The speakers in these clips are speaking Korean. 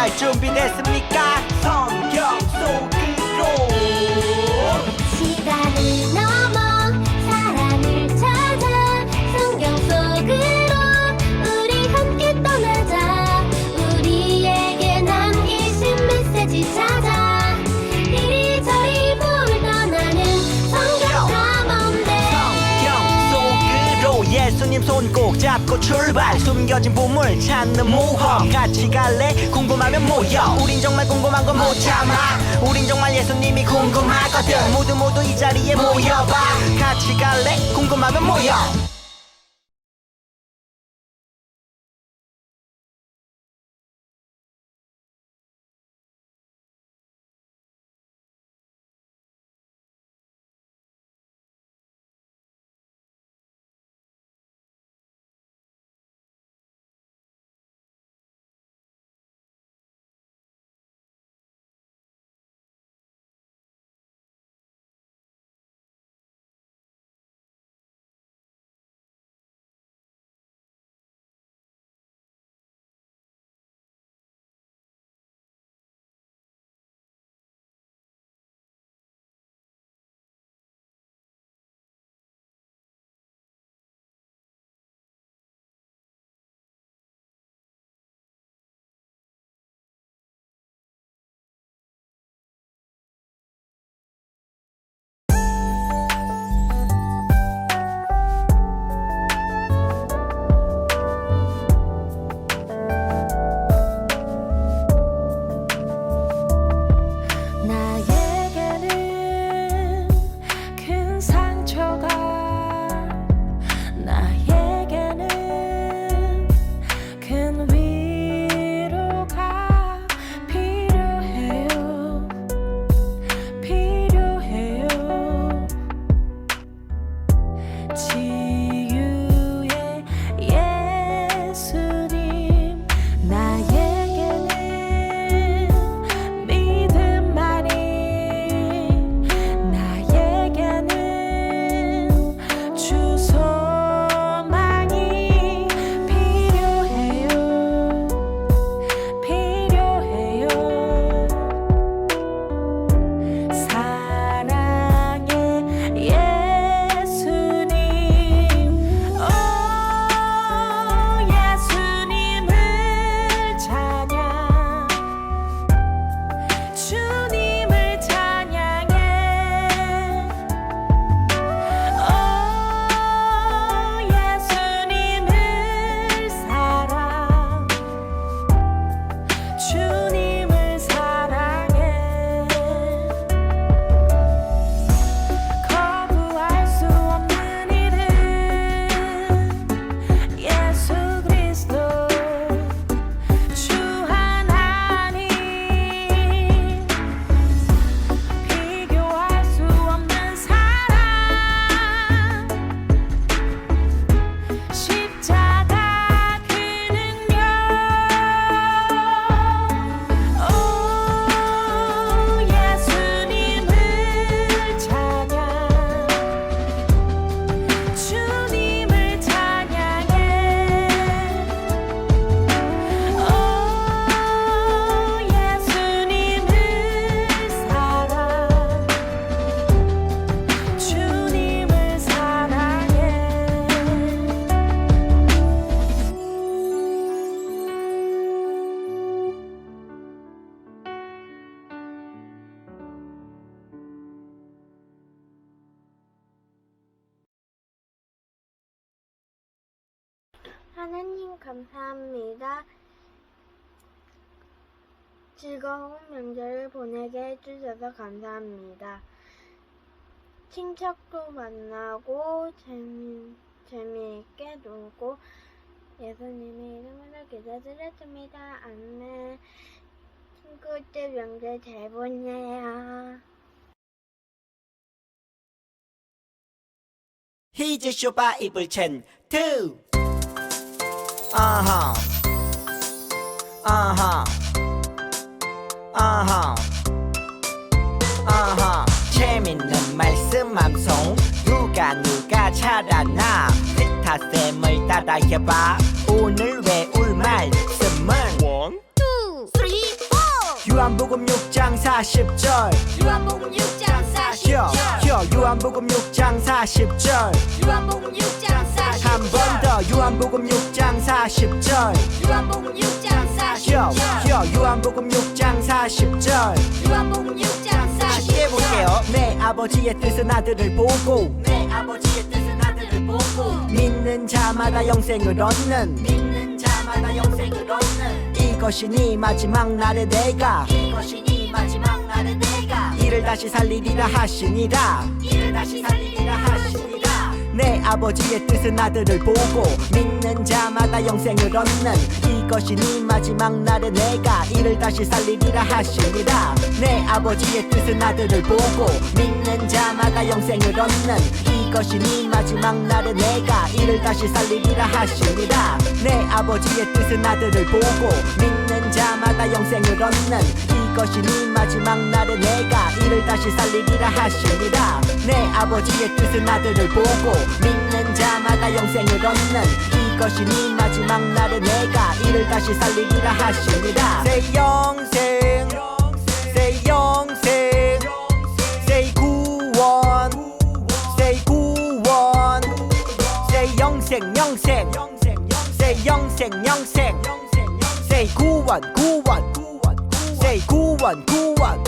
출발 준비됐습니까? 성경 속으로 시간을 넘어 사랑을 찾아 성경 속으로 우리 함께 떠나자. 우리에게 남기신 메시지 찾아 이리저리 볼 떠나는 성경 탐험대. 성경 속으로 예수님 손 꼭 잡고 출발. 숨겨진 보물 찾는 모험 같이 갈래? 궁금하면 모여. 우린 정말 궁금한 건 못 참아. 우린 정말 예수님이 궁금하거든. 모두 이 자리에 모여봐. 같이 갈래? 궁금하면 모여. 나에게는 큰 상처가 나에게는 큰 위로가 필요해요. 치유의 예수님 나에게는 믿음만이 나에게는 주 소망이 필요해요. 사랑의 예수님 예수님을 찬양 주님을 찬양해 예수님을 사랑 주님을 사랑해 거부할 수 없는 이름 예수 그리스도 주 하나님 비교할 수 없는 사랑 십자가 그 능력 예수님을 찬양 주님을 찬양해 예수님을 사랑 주님을 사랑해 하나님 감사합니다. 즐거운 명절을 보내게 해주셔서 감사합니다. 친척도 만나고 재미있게 놀고 예수님의 이름으로 기도드렸습니다. 아멘. 친구들 명절 잘 보내요. 히즈 쇼바 이불 첸 투. 아하 재밌는 말씀 암송 누가 잘하나 스타쌤을 따라 해봐. 오늘 외울 말씀은 1, 2, 3 요한복음 6장 40절 요한복음 6장 40절 요한복음 6장 40절 요한복음 6장 40절 한 번 더 요한복음 6장 40절 요한복음 6장 40절 요한복음 6장 40절 요한복음 6장 40절 쉽게 볼게요. 내 아버지의 뜻은 아들을 보고 내 아버지의 뜻은 아들을 보고 믿는 자마다 영생을 얻는 믿는 자마다 영생을 얻는 이것이 네 마지막 날에 내가 이것이 네 마지막 날에 내가 이를 다시 살리리라 하시니라 이를 다시 살리리라 하시니라 내 아버지의 뜻은 아들을 보고 믿는 자마다 영생을 얻는 이것이 네 마지막 날에 내가 이를 다시 살리리라 하시니라 내 아버지의 뜻은 아들을 보고 믿는 자마다 영생을 얻는 이것이 네 마지막 날에 내가 이를 다시 살리리라 하시니라 내 아버지의 뜻은 아들을 보고 믿는 자마다 영생을 얻는 이것이 네 마지막 날에 내가 이를 다시 살리리라 하시니라 내 아버지의 뜻은 아들을 보고 믿는 자마다 영생을 얻는 이것이 네 마지막 날에 내가 이를 다시 살리리라 하시니라 Say 영생 Say 영생 Say 구원 Say 구원 Say 영생 영생 Say 영생 영생 Say 구원 구원 Say 구원 구원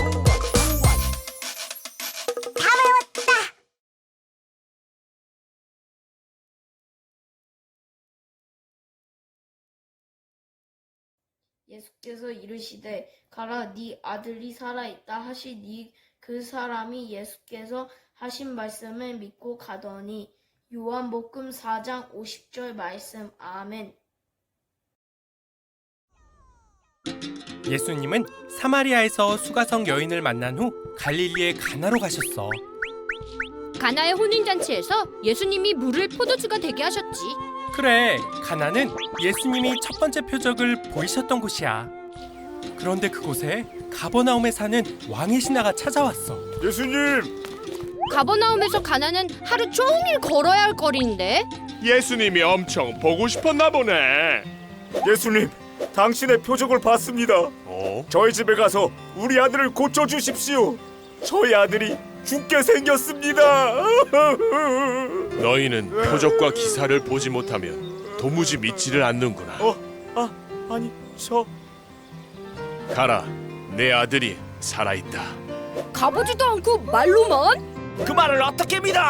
예수께서 이르시되 가라 네 아들이 살아있다 하시니 그 사람이 예수께서 하신 말씀을 믿고 가더니 요한복음 4장 50절 말씀 아멘. 예수님은 사마리아에서 수가성 여인을 만난 후 갈릴리의 가나로 가셨어. 가나의 혼인잔치에서 예수님이 물을 포도주가 되게 하셨지. 그래, 가나는 예수님이 첫 번째 표적을 보이셨던 곳이야. 그런데 그곳에 가버나움에 사는 왕의 신하가 찾아왔어. 예수님! 가버나움에서 가나는 하루 종일 걸어야 할 거리인데. 예수님이 엄청 보고 싶었나 보네. 예수님, 당신의 표적을 봤습니다. 저희 집에 가서 우리 아들을 고쳐주십시오. 저희 아들이 죽게 생겼습니다. 너희는 표적과 기사를 보지 못하면 도무지 믿지를 않는구나. 아니, 저... 가라, 내 아들이 살아있다. 가보지도 않고 말로만? 그 말을 어떻게 믿어?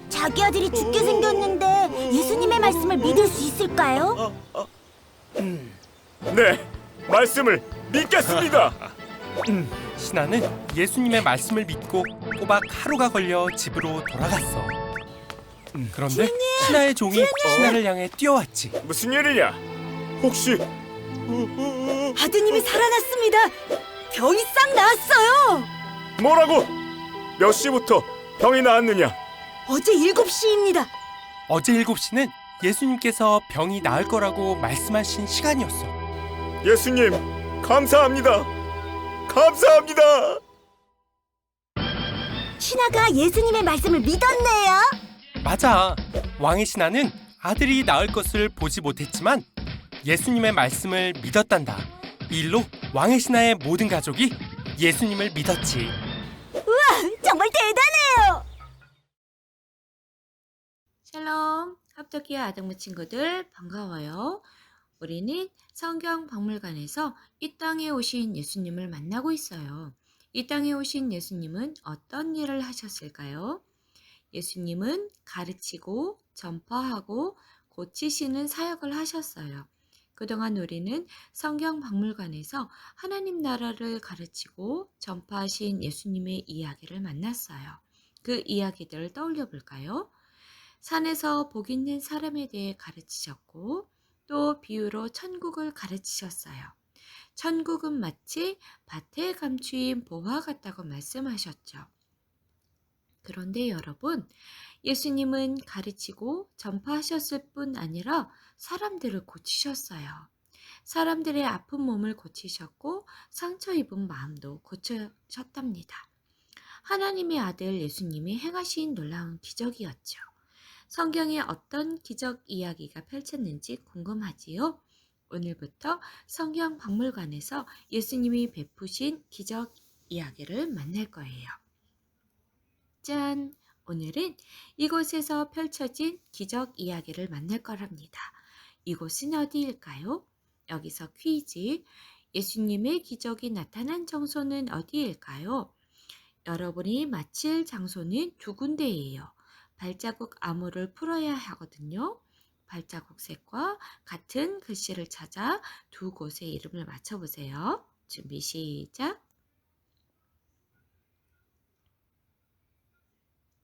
자기 아들이 죽게 생겼는데 예수님의 말씀을 믿을 수 있을까요? 네, 말씀을 믿겠습니다. 신하는 예수님의 말씀을 믿고 꼬박 하루가 걸려 집으로 돌아갔어. 그런데 신하의 종이 신하를 향해 뛰어왔지. 무슨 일이냐? 혹시... 아드님이 살아났습니다. 병이 싹 나았어요. 뭐라고? 몇 시부터 병이 나았느냐? 어제 7시입니다. 어제 7시는 예수님께서 병이 나을 거라고 말씀하신 시간이었어. 예수님, 감사합니다. 감사합니다. 신하가 예수님의 말씀을 믿었네요. 맞아. 왕의 신하는 아들이 낳을 것을 보지 못했지만 예수님의 말씀을 믿었단다. 이 일로 왕의 신하의 모든 가족이 예수님을 믿었지. 정말 대단해요. 샬롬, 합덕기와 아동부 친구들 반가워요. 우리는 성경 박물관에서 이 땅에 오신 예수님을 만나고 있어요. 이 땅에 오신 예수님은 어떤 일을 하셨을까요? 예수님은 가르치고 전파하고 고치시는 사역을 하셨어요. 그동안 우리는 성경 박물관에서 하나님 나라를 가르치고 전파하신 예수님의 이야기를 만났어요. 그 이야기들을 떠올려 볼까요? 산에서 복 있는 사람에 대해 가르치셨고 또 비유로 천국을 가르치셨어요. 천국은 마치 밭에 감추인 보화 같다고 말씀하셨죠. 그런데 여러분, 예수님은 가르치고 전파하셨을 뿐 아니라 사람들을 고치셨어요. 사람들의 아픈 몸을 고치셨고 상처 입은 마음도 고쳐셨답니다. 하나님의 아들 예수님이 행하신 놀라운 기적이었죠. 성경에 어떤 기적 이야기가 펼쳤는지 궁금하지요? 오늘부터 성경 박물관에서 예수님이 베푸신 기적 이야기를 만날 거예요. 짠! 오늘은 이곳에서 펼쳐진 기적 이야기를 만날 거랍니다. 이곳은 어디일까요? 여기서 퀴즈. 예수님의 기적이 나타난 장소는 어디일까요? 여러분이 맞힐 장소는 두 군데예요. 발자국 암호를 풀어야 하거든요. 발자국 색과 같은 글씨를 찾아 두 곳의 이름을 맞춰보세요. 준비 시작.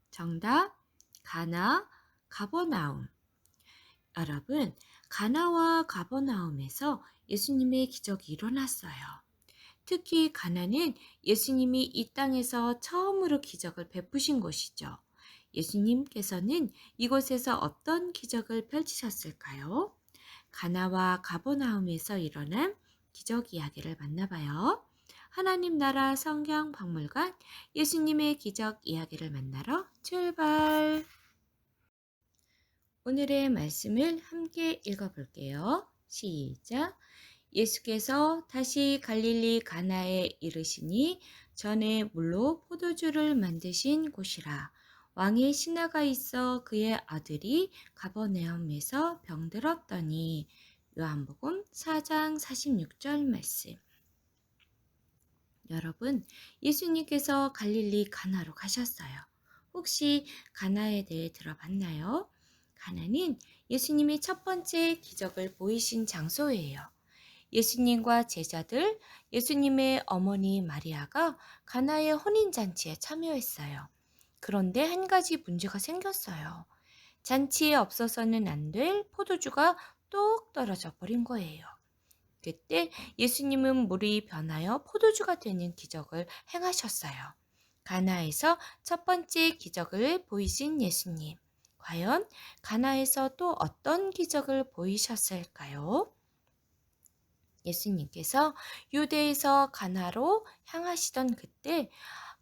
정답, 가나, 가버나움. 여러분, 가나와 가버나움에서 예수님의 기적이 일어났어요. 특히 가나는 예수님이 이 땅에서 처음으로 기적을 베푸신 곳이죠. 예수님께서는 이곳에서 어떤 기적을 펼치셨을까요? 가나와 가버나움에서 일어난 기적 이야기를 만나봐요. 하나님 나라 성경 박물관 예수님의 기적 이야기를 만나러 출발! 오늘의 말씀을 함께 읽어볼게요. 시작! 예수께서 다시 갈릴리 가나에 이르시니 전에 물로 포도주를 만드신 곳이라. 왕의 신하가 있어 그의 아들이 가버나움에서 병들었더니. 요한복음 4장 46절 말씀. 여러분, 예수님께서 갈릴리 가나로 가셨어요. 혹시 가나에 대해 들어봤나요? 가나는 예수님이 첫 번째 기적을 보이신 장소예요. 예수님과 제자들, 예수님의 어머니 마리아가 가나의 혼인잔치에 참여했어요. 그런데 한 가지 문제가 생겼어요. 잔치에 없어서는 안 될 포도주가 뚝 떨어져 버린 거예요. 그때 예수님은 물이 변하여 포도주가 되는 기적을 행하셨어요. 가나에서 첫 번째 기적을 보이신 예수님. 과연 가나에서 또 어떤 기적을 보이셨을까요? 예수님께서 유대에서 가나로 향하시던 그때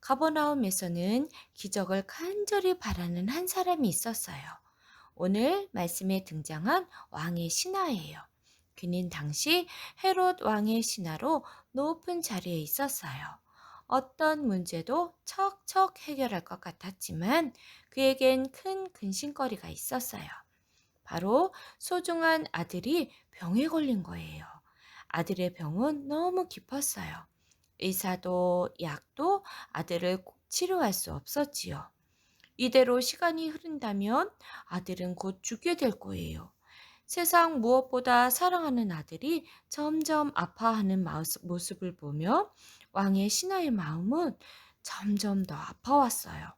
가버나움에서는 기적을 간절히 바라는 한 사람이 있었어요. 오늘 말씀에 등장한 왕의 신하예요. 그는 당시 헤롯 왕의 신하로 높은 자리에 있었어요. 어떤 문제도 척척 해결할 것 같았지만 그에겐 큰 근심거리가 있었어요. 바로 소중한 아들이 병에 걸린 거예요. 아들의 병은 너무 깊었어요. 의사도 약도 아들을 치료할 수 없었지요. 이대로 시간이 흐른다면 아들은 곧 죽게 될 거예요. 세상 무엇보다 사랑하는 아들이 점점 아파하는 모습을 보며 왕의 신하의 마음은 점점 더 아파왔어요.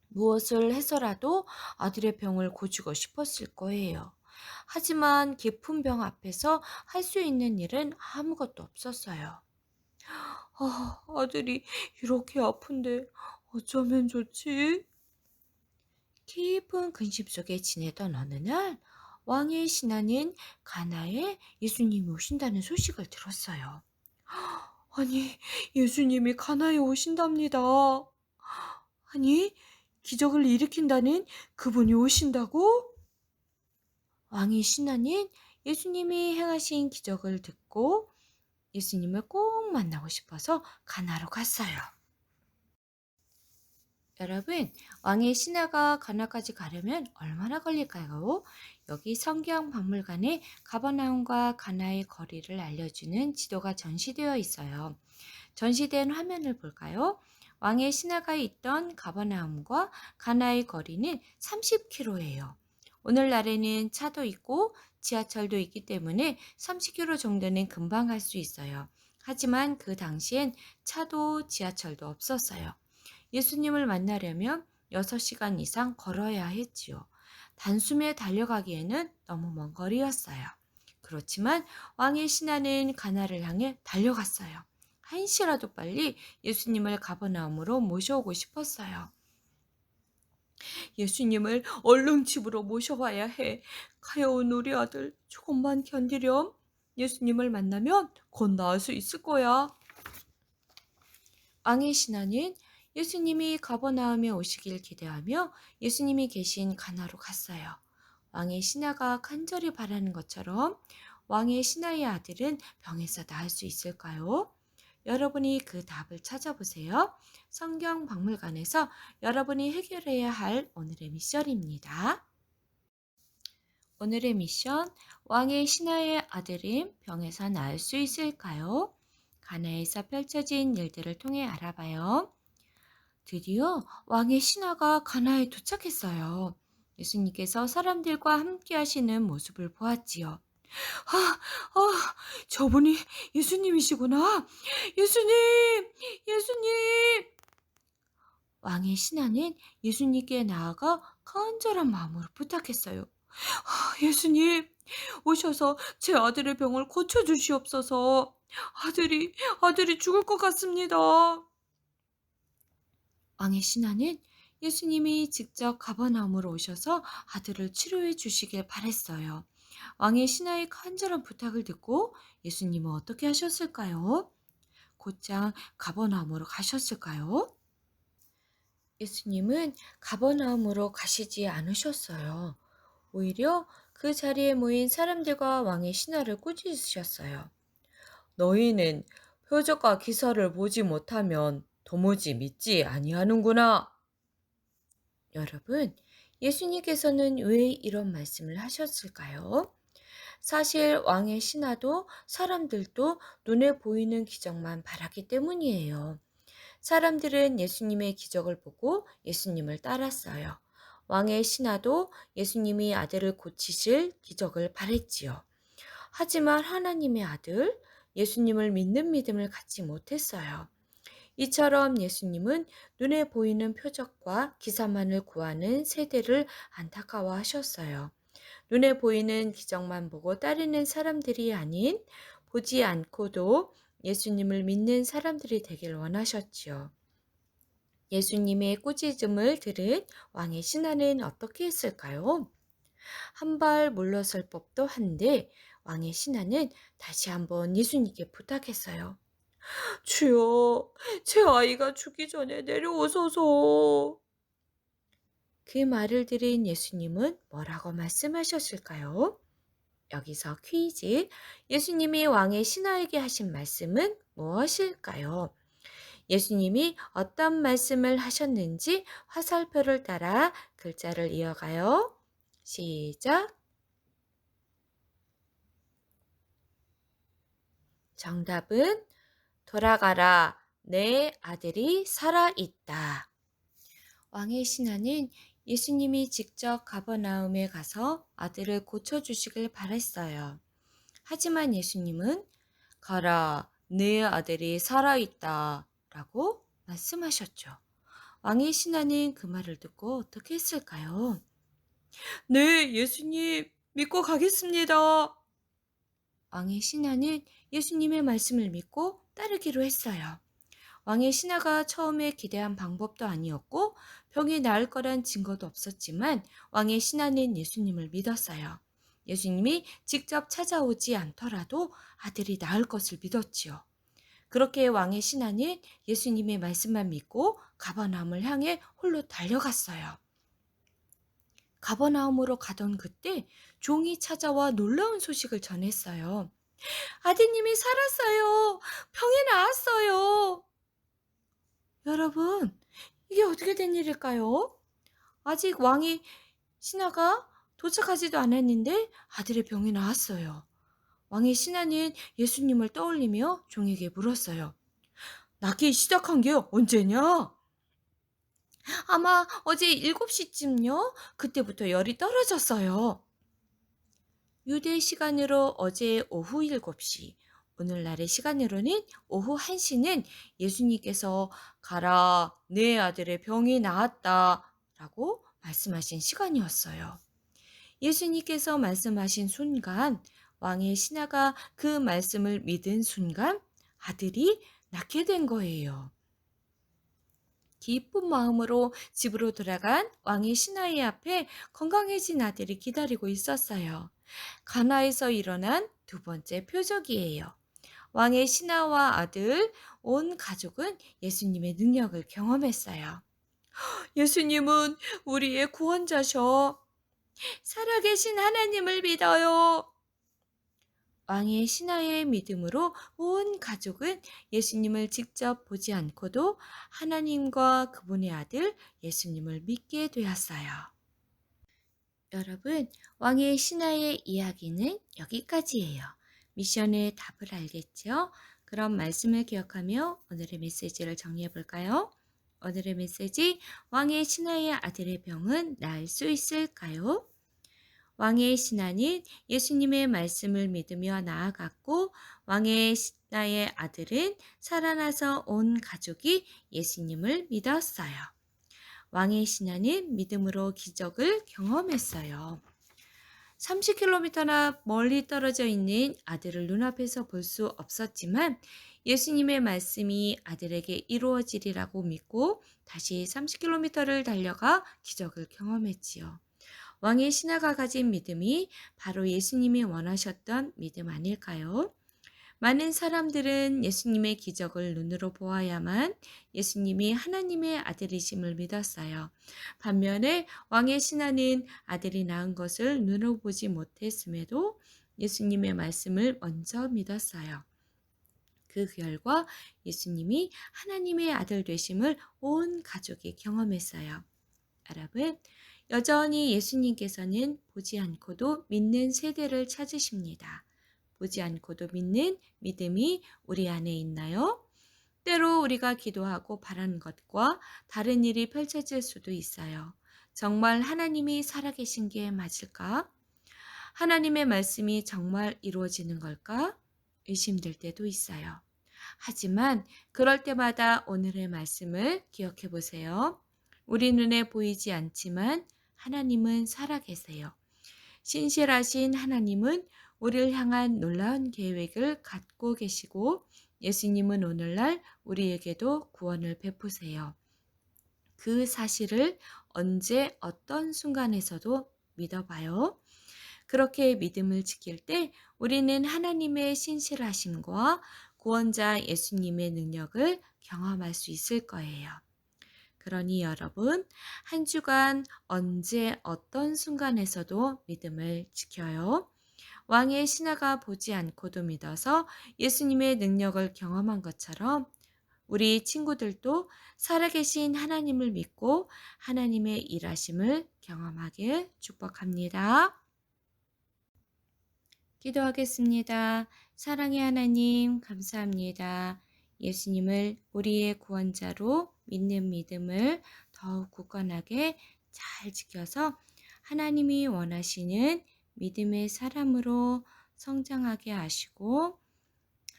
무엇을 해서라도 아들의 병을 고치고 싶었을 거예요. 하지만 깊은 병 앞에서 할 수 있는 일은 아무것도 없었어요. 아들이 이렇게 아픈데 어쩌면 좋지? 깊은 근심 속에 지내던 어느 날 왕의 신하는 가나에 예수님이 오신다는 소식을 들었어요. 아니, 예수님이 가나에 오신답니다. 아니, 기적을 일으킨다는 그분이 오신다고? 왕의 신하는 예수님이 행하신 기적을 듣고 예수님을 꼭 만나고 싶어서 가나로 갔어요. 여러분, 왕의 신하가 가나까지 가려면 얼마나 걸릴까요? 여기 성경 박물관에 가버나움과 가나의 거리를 알려주는 지도가 전시되어 있어요. 전시된 화면을 볼까요? 왕의 신하가 있던 가버나움과 가나의 거리는 30km예요. 오늘날에는 차도 있고 지하철도 있기 때문에 30km 정도는 금방 갈 수 있어요. 하지만 그 당시엔 차도 지하철도 없었어요. 예수님을 만나려면 6시간 이상 걸어야 했지요. 단숨에 달려가기에는 너무 먼 거리였어요. 그렇지만 왕의 신하는 가나를 향해 달려갔어요. 한시라도 빨리 예수님을 가버나움으로 모셔오고 싶었어요. 예수님을 얼른 집으로 모셔와야 해. 가여운 우리 아들 조금만 견디렴. 예수님을 만나면 곧 나을 수 있을 거야. 왕의 신하는 예수님이 가버나움에 오시길 기대하며 예수님이 계신 가나로 갔어요. 왕의 신하가 간절히 바라는 것처럼 왕의 신하의 아들은 병에서 나을 수 있을까요? 여러분이 그 답을 찾아보세요. 성경 박물관에서 여러분이 해결해야 할 오늘의 미션입니다. 오늘의 미션, 왕의 신하의 아들인 병에서 나을 수 있을까요? 가나에서 펼쳐진 일들을 통해 알아봐요. 드디어 왕의 신하가 가나에 도착했어요. 예수님께서 사람들과 함께 하시는 모습을 보았지요. 저분이 예수님이시구나. 예수님. 왕의 신하는 예수님께 나아가 간절한 마음으로 부탁했어요. 예수님, 오셔서 제 아들의 병을 고쳐주시옵소서. 아들이 죽을 것 같습니다. 왕의 신하는 예수님이 직접 가버나움으로 오셔서 아들을 치료해 주시길 바랬어요. 왕의 신하의 간절한 부탁을 듣고 예수님은 어떻게 하셨을까요? 곧장 가버나움으로 가셨을까요? 예수님은 가버나움으로 가시지 않으셨어요. 오히려 그 자리에 모인 사람들과 왕의 신하를 꾸짖으셨어요. 너희는 표적과 기사를 보지 못하면 도무지 믿지 아니하는구나. 여러분, 예수님께서는 왜 이런 말씀을 하셨을까요? 사실 왕의 신하도 사람들도 눈에 보이는 기적만 바랐기 때문이에요. 사람들은 예수님의 기적을 보고 예수님을 따랐어요. 왕의 신하도 예수님이 아들을 고치실 기적을 바랬지요. 하지만 하나님의 아들, 예수님을 믿는 믿음을 갖지 못했어요. 이처럼 예수님은 눈에 보이는 표적과 기사만을 구하는 세대를 안타까워하셨어요. 눈에 보이는 기적만 보고 따르는 사람들이 아닌 보지 않고도 예수님을 믿는 사람들이 되길 원하셨지요. 예수님의 꾸짖음을 들은 왕의 신하는 어떻게 했을까요? 한 발 물러설 법도 한데 왕의 신하는 다시 한번 예수님께 부탁했어요. 주여, 제 아이가 죽기 전에 내려오소서. 그 말을 들은 예수님은 뭐라고 말씀하셨을까요? 여기서 퀴즈. 예수님이 왕의 신하에게 하신 말씀은 무엇일까요? 예수님이 어떤 말씀을 하셨는지 화살표를 따라 글자를 이어가요. 시작. 정답은 돌아가라, 내 아들이 살아있다. 왕의 신하는 예수님이 직접 가버나움에 가서 아들을 고쳐주시길 바랬어요. 하지만 예수님은 가라, 내 아들이 살아있다 라고 말씀하셨죠. 왕의 신하는 그 말을 듣고 어떻게 했을까요? 네, 예수님, 믿고 가겠습니다. 왕의 신하는 예수님의 말씀을 믿고 따르기로 했어요. 왕의 신하가 처음에 기대한 방법도 아니었고 병이 나을 거란 증거도 없었지만 왕의 신하는 예수님을 믿었어요. 예수님이 직접 찾아오지 않더라도 아들이 나을 것을 믿었지요. 그렇게 왕의 신하는 예수님의 말씀만 믿고 가버나움을 향해 홀로 달려갔어요. 가버나움으로 가던 그때 종이 찾아와 놀라운 소식을 전했어요. 아드님이 살았어요. 병이 나았어요. 여러분, 이게 어떻게 된 일일까요? 아직 왕의 신하가 도착하지도 않았는데 아들의 병이 나았어요. 왕의 신하는 예수님을 떠올리며 종에게 물었어요. 낫기 시작한 게 언제냐? 아마 어제 7시쯤요. 그때부터 열이 떨어졌어요. 유대 시간으로 어제 오후 7시, 오늘날의 시간으로는 오후 1시는 예수님께서 가라, 내 아들의 병이 나았다 라고 말씀하신 시간이었어요. 예수님께서 말씀하신 순간, 왕의 신하가 그 말씀을 믿은 순간 아들이 낫게 된 거예요. 기쁜 마음으로 집으로 돌아간 왕의 신하의 앞에 건강해진 아들이 기다리고 있었어요. 가나에서 일어난 두 번째 표적이에요. 왕의 신하와 아들, 온 가족은 예수님의 능력을 경험했어요. 예수님은 우리의 구원자셔. 살아계신 하나님을 믿어요. 왕의 신하의 믿음으로 온 가족은 예수님을 직접 보지 않고도 하나님과 그분의 아들 예수님을 믿게 되었어요. 여러분, 왕의 신하의 이야기는 여기까지예요. 미션의 답을 알겠죠? 그럼 말씀을 기억하며 오늘의 메시지를 정리해 볼까요? 오늘의 메시지, 왕의 신하의 아들의 병은 나을 수 있을까요? 왕의 신하는 예수님의 말씀을 믿으며 나아갔고 왕의 신하의 아들은 살아나서 온 가족이 예수님을 믿었어요. 왕의 신하는 믿음으로 기적을 경험했어요. 30km나 멀리 떨어져 있는 아들을 눈앞에서 볼 수 없었지만 예수님의 말씀이 아들에게 이루어지리라고 믿고 다시 30km를 달려가 기적을 경험했지요. 왕의 신하가 가진 믿음이 바로 예수님이 원하셨던 믿음 아닐까요? 많은 사람들은 예수님의 기적을 눈으로 보아야만 예수님이 하나님의 아들이심을 믿었어요. 반면에 왕의 신하는 아들이 낳은 것을 눈으로 보지 못했음에도 예수님의 말씀을 먼저 믿었어요. 그 결과 예수님이 하나님의 아들 되심을 온 가족이 경험했어요. 여러분, 여전히 예수님께서는 보지 않고도 믿는 세대를 찾으십니다. 보지 않고도 믿는 믿음이 우리 안에 있나요? 때로 우리가 기도하고 바라는 것과 다른 일이 펼쳐질 수도 있어요. 정말 하나님이 살아계신 게 맞을까? 하나님의 말씀이 정말 이루어지는 걸까? 의심될 때도 있어요. 하지만 그럴 때마다 오늘의 말씀을 기억해 보세요. 우리 눈에 보이지 않지만 하나님은 살아계세요. 신실하신 하나님은 우리를 향한 놀라운 계획을 갖고 계시고 예수님은 오늘날 우리에게도 구원을 베푸세요. 그 사실을 언제 어떤 순간에서도 믿어봐요. 그렇게 믿음을 지킬 때 우리는 하나님의 신실하심과 구원자 예수님의 능력을 경험할 수 있을 거예요. 그러니 여러분, 한 주간 언제 어떤 순간에서도 믿음을 지켜요. 왕의 신하가 보지 않고도 믿어서 예수님의 능력을 경험한 것처럼 우리 친구들도 살아계신 하나님을 믿고 하나님의 일하심을 경험하길 축복합니다. 기도하겠습니다. 사랑의 하나님, 감사합니다. 예수님을 우리의 구원자로 믿는 믿음을 더욱 굳건하게 잘 지켜서 하나님이 원하시는 믿음의 사람으로 성장하게 하시고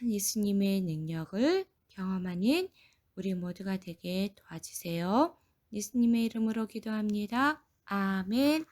예수님의 능력을 경험하는 우리 모두가 되게 도와주세요. 예수님의 이름으로 기도합니다. 아멘.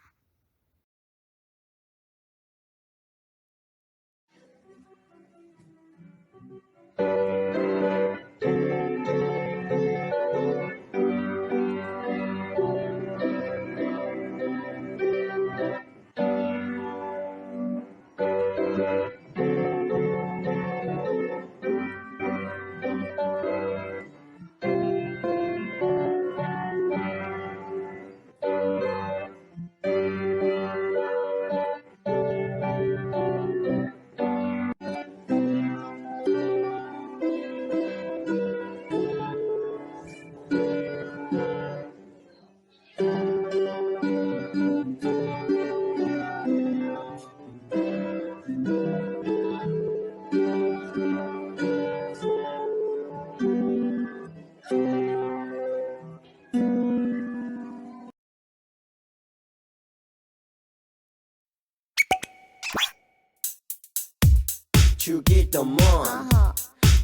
주기도문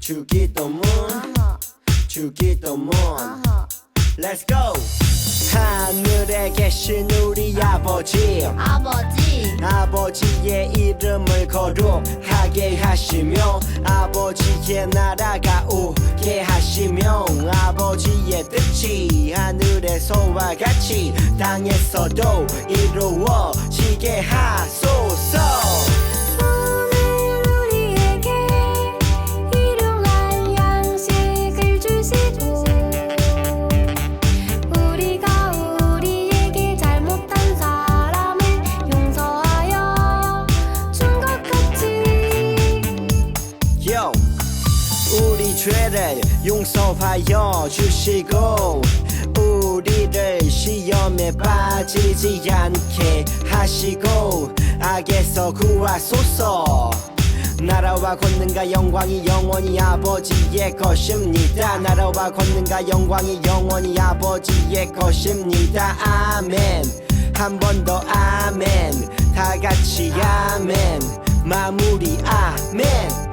주기도문 주기도문 Let's go! 하늘에 계신 우리 아버지 아버지의 이름을 거룩하게 하시며 아버지의 나라가 오게 하시며 아버지의 뜻이 하늘에서와 같이 땅에서도 이루어지게 하소서. 용서하여 주시고 우리를 시험에 빠지지 않게 하시고 악에서 구하소서. 나라와 권능과 영광이 영원히 아버지의 것입니다. 나라와 권능과 영광이 영원히 아버지의 것입니다. 아멘. 한 번 더 아멘. 다 같이 아멘. 마무리 아멘.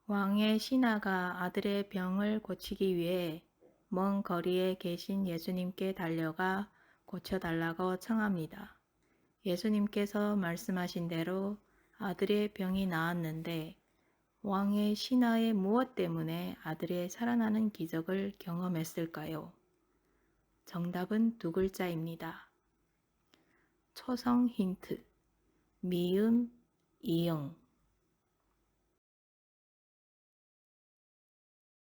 왕의 신하가 아들의 병을 고치기 위해 먼 거리에 계신 예수님께 달려가 고쳐달라고 청합니다. 예수님께서 말씀하신 대로 아들의 병이 나았는데 왕의 신하의 무엇 때문에 아들의 살아나는 기적을 경험했을까요? 정답은 두 글자입니다. 초성 힌트, 미음, 이응.